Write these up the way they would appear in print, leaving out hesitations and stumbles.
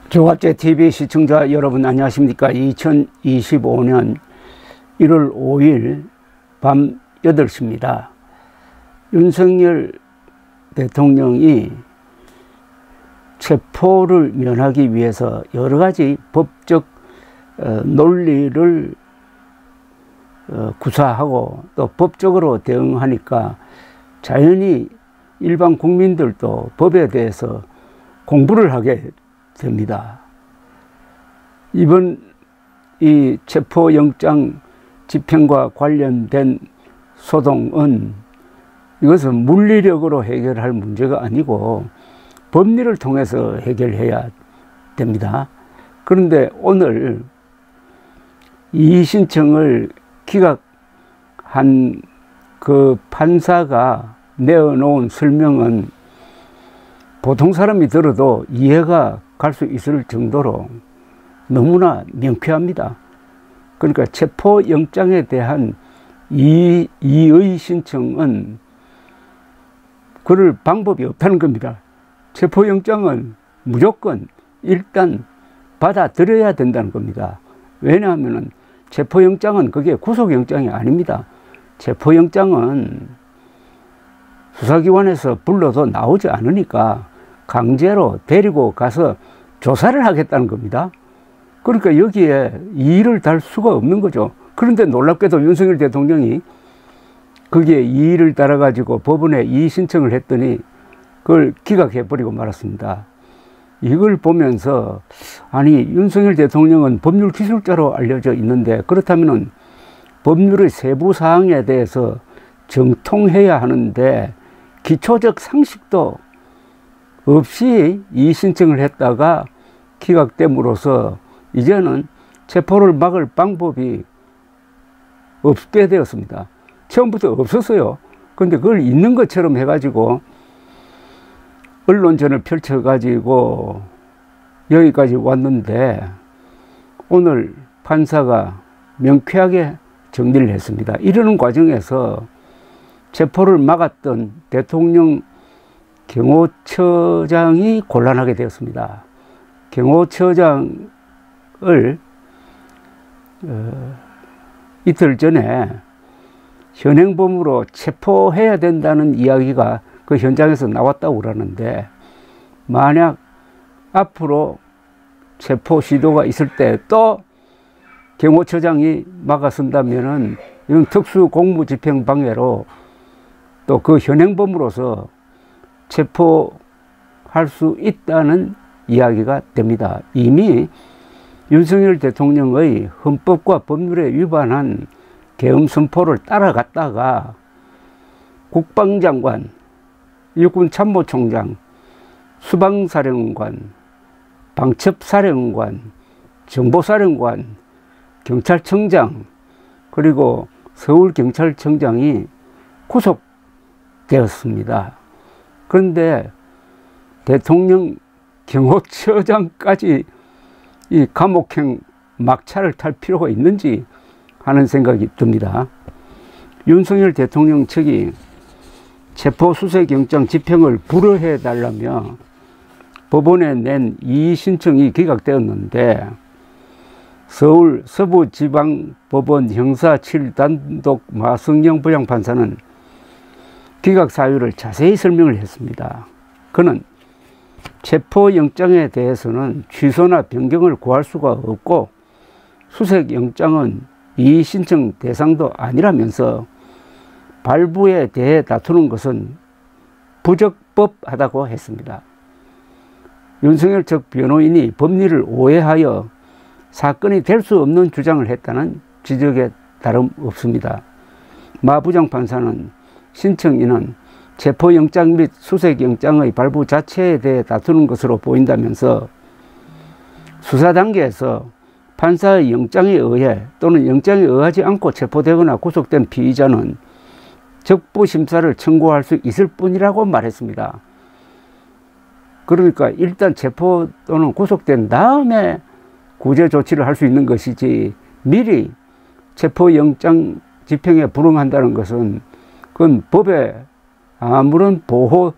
조갑제 TV 시청자 여러분 안녕하십니까. 2025년 1월 5일 밤 8시입니다. 윤석열 대통령이 체포를 면하기 위해서 여러 가지 법적 논리를 구사하고 또 법적으로 대응하니까 자연히 일반 국민들도 법에 대해서 공부를 하게 됩니다. 이번 이 체포영장 집행과 관련된 소동은 이것은 물리력으로 해결할 문제가 아니고 법리를 통해서 해결해야 됩니다. 그런데 오늘 이의 신청을 기각한 그 판사가 내어놓은 설명은 보통 사람이 들어도 이해가 갈 수 있을 정도로 너무나 명쾌합니다. 그러니까 체포영장에 대한 이의 신청은 그럴 방법이 없다는 겁니다. 체포영장은 무조건 일단 받아들여야 된다는 겁니다. 왜냐하면 체포영장은 그게 구속영장이 아닙니다. 체포영장은 수사기관에서 불러도 나오지 않으니까 강제로 데리고 가서 조사를 하겠다는 겁니다. 그러니까 여기에 이의를 달 수가 없는 거죠. 그런데 놀랍게도 윤석열 대통령이 거기에 이의를 달아가지고 법원에 이의 신청을 했더니 그걸 기각해버리고 말았습니다. 이걸 보면서 아니 윤석열 대통령은 법률 기술자로 알려져 있는데 그렇다면 법률의 세부 사항에 대해서 정통해야 하는데 기초적 상식도 없이 이의 신청을 했다가 기각됨으로써 이제는 체포를 막을 방법이 없게 되었습니다. 처음부터 없었어요. 그런데 그걸 있는 것처럼 해가지고 언론전을 펼쳐가지고 여기까지 왔는데 오늘 판사가 명쾌하게 정리를 했습니다. 이러는 과정에서 체포를 막았던 대통령 경호처장이 곤란하게 되었습니다. 경호처장을 이틀 전에 현행범으로 체포해야 된다는 이야기가 그 현장에서 나왔다고 그러는데 만약 앞으로 체포 시도가 있을 때 또 경호처장이 막아선다면은 이건 특수공무집행방해로 또 그 현행범으로서 체포할 수 있다는 이야기가 됩니다. 이미 윤석열 대통령의 헌법과 법률에 위반한 계엄 선포를 따라갔다가 국방장관, 육군참모총장, 수방사령관, 방첩사령관, 정보사령관, 경찰청장 그리고 서울경찰청장이 구속되었습니다. 그런데 대통령 경호처장까지 이 감옥행 막차를 탈 필요가 있는지 하는 생각이 듭니다. 윤석열 대통령 측이 체포수색영장 집행을 불허해 달라며 법원에 낸 이의 신청이 기각되었는데 서울 서부지방법원 형사 7단독 마성영 부장판사는 기각 사유를 자세히 설명을 했습니다. 그는 체포영장에 대해서는 취소나 변경을 구할 수가 없고 수색영장은 이의 신청 대상도 아니라면서 발부에 대해 다투는 것은 부적법하다고 했습니다. 윤석열 측 변호인이 법리를 오해하여 사건이 될 수 없는 주장을 했다는 지적에 다름없습니다. 마 부장판사는 신청인은 체포영장 및 수색영장의 발부 자체에 대해 다투는 것으로 보인다면서 수사 단계에서 판사의 영장에 의해 또는 영장에 의하지 않고 체포되거나 구속된 피의자는 적부심사를 청구할 수 있을 뿐이라고 말했습니다. 그러니까 일단 체포 또는 구속된 다음에 구제 조치를 할 수 있는 것이지 미리 체포영장 집행에 불응한다는 것은 그건 법에 아무런 보호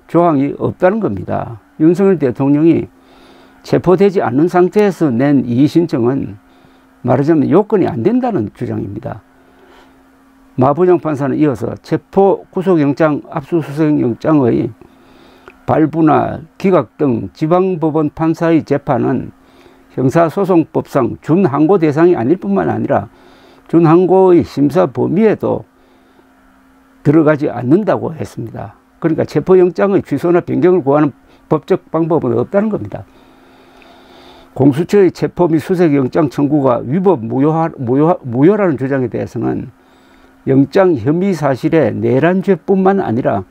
조항이 없다는 겁니다. 윤석열 대통령이 체포되지 않는 상태에서 낸 이의신청은 말하자면 요건이 안 된다는 주장입니다. 마 부장판사는 이어서 체포 구속영장 압수수색영장의 발부나 기각 등 지방법원 판사의 재판은 형사소송법상 준항고 대상이 아닐 뿐만 아니라 준항고의 심사 범위에도 들어가지 않는다고 했습니다. 그러니까 체포영장의 취소나 변경을 구하는 법적 방법은 없다는 겁니다. 공수처의 체포 및 수색영장 청구가 위법 무효라는 주장에 대해서는 영장 혐의 사실에 내란죄뿐만 아니라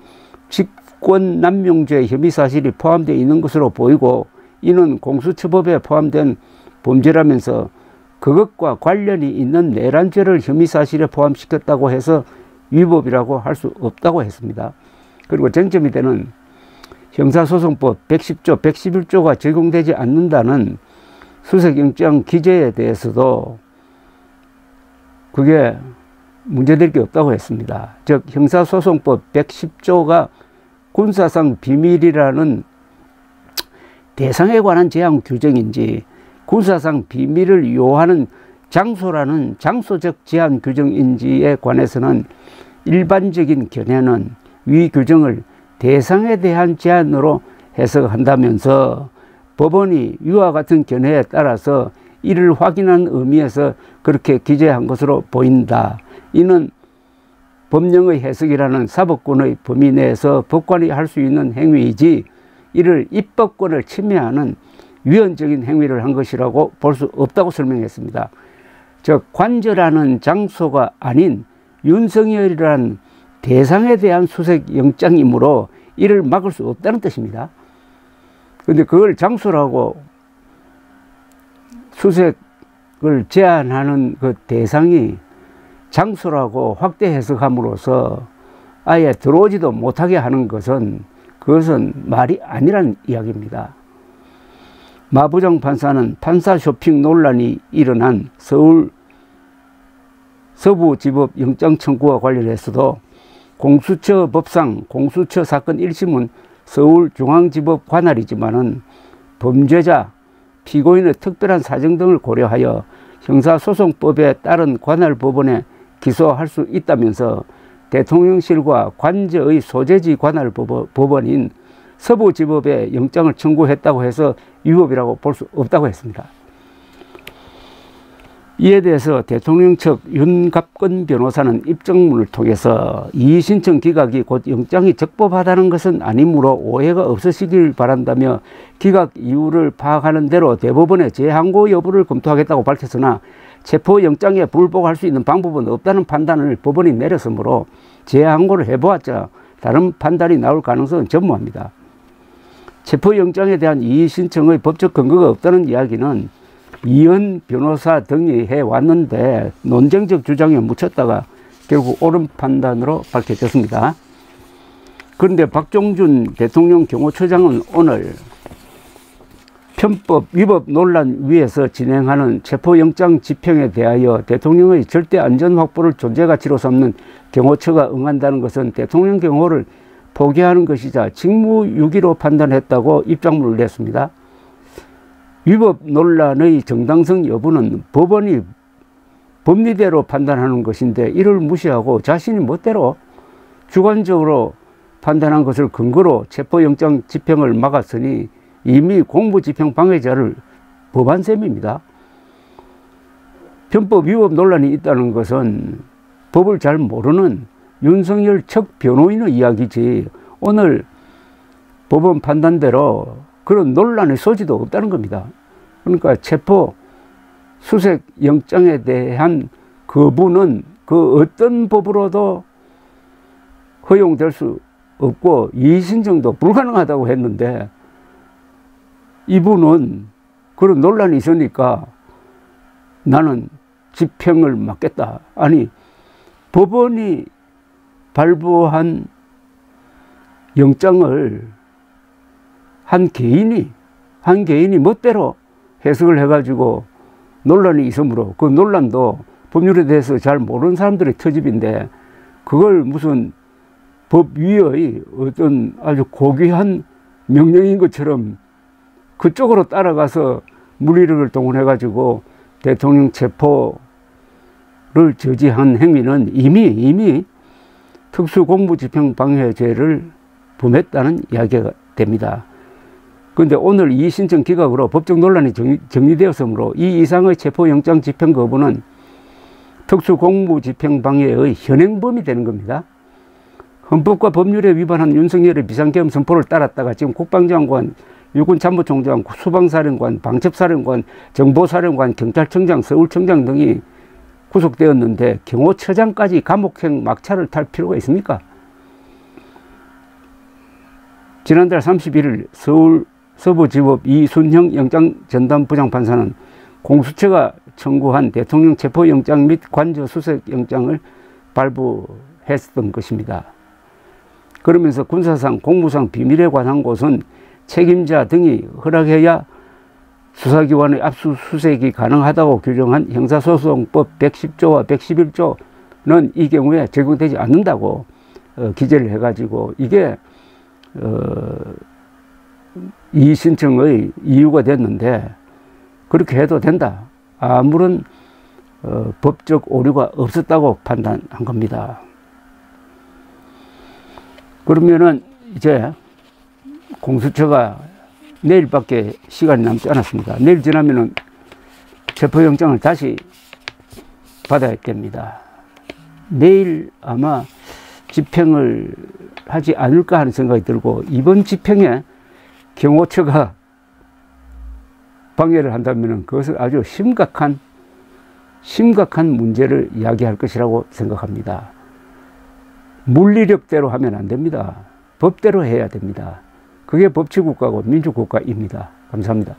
직권남용죄 혐의 사실이 포함되어 있는 것으로 보이고, 이는 공수처법에 포함된 범죄라면서 그것과 관련이 있는 내란죄를 혐의 사실에 포함시켰다고 해서 위법이라고 할 수 없다고 했습니다. 그리고 쟁점이 되는 형사소송법 110조, 111조가 적용되지 않는다는 수색영장 기재에 대해서도 그게 문제될 게 없다고 했습니다. 즉 형사소송법 110조가 군사상 비밀이라는 대상에 관한 제한 규정인지 군사상 비밀을 요하는 장소라는 장소적 제한 규정인지에 관해서는 일반적인 견해는 위 규정을 대상에 대한 제한으로 해석한다면서 법원이 위와 같은 견해에 따라서 이를 확인한 의미에서 그렇게 기재한 것으로 보인다. 이는 법령의 해석이라는 사법권의 범위 내에서 법관이 할 수 있는 행위이지 이를 입법권을 침해하는 위헌적인 행위를 한 것이라고 볼 수 없다고 설명했습니다. 즉 관저라는 장소가 아닌 윤석열이라는 대상에 대한 수색영장이므로 이를 막을 수 없다는 뜻입니다. 그런데 그걸 장소라고 수색을 제한하는 그 대상이 장소라고 확대 해석함으로써 아예 들어오지도 못하게 하는 것은 그것은 말이 아니란 이야기입니다. 마 부장판사는 판사 쇼핑 논란이 일어난 서울 서부지법 영장 청구와 관련해서도 공수처 법상 공수처 사건 1심은 서울중앙지법 관할이지만은 범죄자, 피고인의 특별한 사정 등을 고려하여 형사소송법에 따른 관할 법원에 기소할 수 있다면서 대통령실과 관저의 소재지 관할 법원인 서부지법에 영장을 청구했다고 해서 위법이라고 볼 수 없다고 했습니다. 이에 대해서 대통령 측 윤갑근 변호사는 입장문을 통해서 이의 신청 기각이 곧 영장이 적법하다는 것은 아니므로 오해가 없으시길 바란다며 기각 이유를 파악하는 대로 대법원의 재항고 여부를 검토하겠다고 밝혔으나 체포영장에 불복할 수 있는 방법은 없다는 판단을 법원이 내렸으므로 재항고를 해보았자 다른 판단이 나올 가능성은 전무합니다. 체포영장에 대한 이의 신청의 법적 근거가 없다는 이야기는 이현 변호사 등이 해왔는데 논쟁적 주장에 묻혔다가 결국 옳은 판단으로 밝혀졌습니다. 그런데 박종준 대통령 경호처장은 오늘 편법 위법 논란 위에서 진행하는 체포영장 집행에 대하여 대통령의 절대 안전 확보를 존재가치로 삼는 경호처가 응한다는 것은 대통령 경호를 포기하는 것이자 직무유기로 판단했다고 입장문을 냈습니다. 위법 논란의 정당성 여부는 법원이 법리대로 판단하는 것인데 이를 무시하고 자신이 멋대로 주관적으로 판단한 것을 근거로 체포영장 집행을 막았으니 이미 공무집행 방해자를 법한 셈입니다. 편법 위법 논란이 있다는 것은 법을 잘 모르는 윤석열 측 변호인의 이야기지 오늘 법원 판단대로 그런 논란의 소지도 없다는 겁니다. 그러니까 체포 수색 영장에 대한 거부는 그 어떤 법으로도 허용될 수 없고 이의신청도 불가능하다고 했는데 이분은 그런 논란이 있으니까 나는 집행을 막겠다. 아니 법원이 발부한 영장을 한 개인이 멋대로 해석을 해가지고 논란이 있으므로 그 논란도 법률에 대해서 잘 모르는 사람들의 터집인데 그걸 무슨 법 위의 어떤 아주 고귀한 명령인 것처럼 그쪽으로 따라가서 물리력을 동원해 가지고 대통령 체포를 저지한 행위는 이미 특수공무집행방해죄를 범했다는 이야기가 됩니다. 그런데 오늘 이 신청 기각으로 법적 논란이 정리되었으므로 이 이상의 체포영장 집행 거부는 특수공무집행방해의 현행범이 되는 겁니다. 헌법과 법률에 위반한 윤석열의 비상계엄 선포를 따랐다가 지금 국방장관, 육군참모총장, 수방사령관, 방첩사령관, 정보사령관, 경찰청장, 서울청장 등이 구속되었는데 경호처장까지 감옥행 막차를 탈 필요가 있습니까? 지난달 31일 서울 서부지법 이순형 영장전담부장판사는 공수처가 청구한 대통령 체포영장 및 관저수색영장을 발부했던 것입니다. 그러면서 군사상, 공무상 비밀에 관한 곳은 책임자 등이 허락해야 수사기관의 압수수색이 가능하다고 규정한 형사소송법 110조와 111조는 이 경우에 적용되지 않는다고 기재를 해가지고 이게 이 신청의 이유가 됐는데 그렇게 해도 된다. 아무런 법적 오류가 없었다고 판단한 겁니다. 그러면은 이제 공수처가 내일밖에 시간이 남지 않았습니다. 내일 지나면은 체포영장을 다시 받아야 됩니다. 내일 아마 집행을 하지 않을까 하는 생각이 들고, 이번 집행에 경호처가 방해를 한다면 그것은 아주 심각한 문제를 이야기할 것이라고 생각합니다. 물리력대로 하면 안 됩니다. 법대로 해야 됩니다. 그게 법치국가고 민주국가입니다. 감사합니다.